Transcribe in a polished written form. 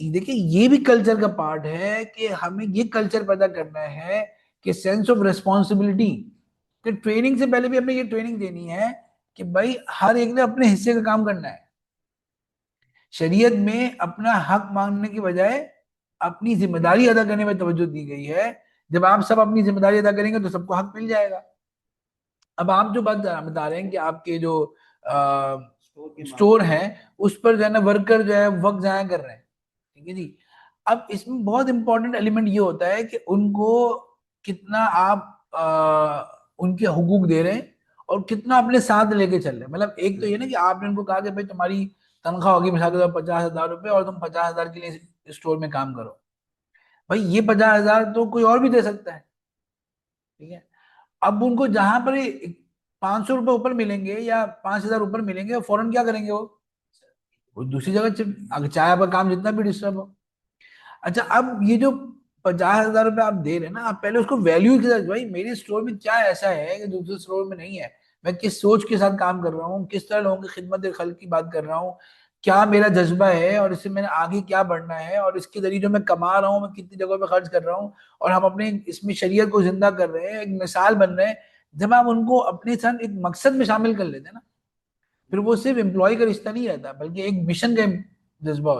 देखिए ये भी कल्चर का पार्ट है कि हमें ये कल्चर पैदा करना है कि सेंस ऑफ रिस्पॉन्सिबिलिटी, कि ट्रेनिंग से पहले भी हमें ये ट्रेनिंग देनी है कि भाई हर एक ने अपने हिस्से का काम करना है। शरीयत में अपना हक मांगने की बजाय अपनी जिम्मेदारी अदा करने में तवज्जो दी गई है। जब आप सब अपनी जिम्मेदारी अदा करेंगे तो सबको हक मिल जाएगा। अब आप जो बात बता रहे हैं कि आपके जो स्टोर है उस पर जो है ना वर्कर जो है वक्त जाया कर रहे हैं, ठीक है जी। अब इसमें बहुत इंपॉर्टेंट एलिमेंट ये होता है कि उनको कितना आप उनके हुकूक दे रहे हैं और कितना अपने साथ लेके चल रहे हैं। मतलब एक तो ये ना कि आपने उनको कहा कि भाई तुम्हारी तनख्वाह होगी मिसाल के तौर 50,000 रुपये और तुम 50,000 के लिए स्टोर में काम करो। भाई ये 50,000 तो कोई और भी दे सकता है, ठीक है। अब उनको जहां पर 500 रुपये ऊपर मिलेंगे या 5,000 ऊपर मिलेंगे, फौरन क्या करेंगे वो दूसरी जगह अगर चाहे आपका काम जितना भी डिस्टर्ब हो। अच्छा, अब ये जो 50,000 रुपये आप दे रहे हैं ना, आप पहले उसको वैल्यू के साथ, भाई मेरे स्टोर में क्या ऐसा है कि दूसरे स्टोर में नहीं है, मैं किस सोच के साथ काम कर रहा हूँ, किस तरह लोगों की खिदमत खल्क की बात कर रहा हूँ, क्या मेरा जज्बा है और इससे मैंने आगे क्या बढ़ना है और इसके जरिए जो मैं कमा रहा हूँ मैं कितनी जगहों पे खर्च कर रहा हूँ। और हम अपने इसमें शरीयत को जिंदा कर रहे हैं, एक मिसाल बन रहे हैं। जब आप उनको अपने साथ एक मकसद में शामिल कर लेते हैं ना, फिर वो सिर्फ एम्प्लॉय का रिश्ता नहीं रहता बल्कि एक मिशन का जज्बा होता है।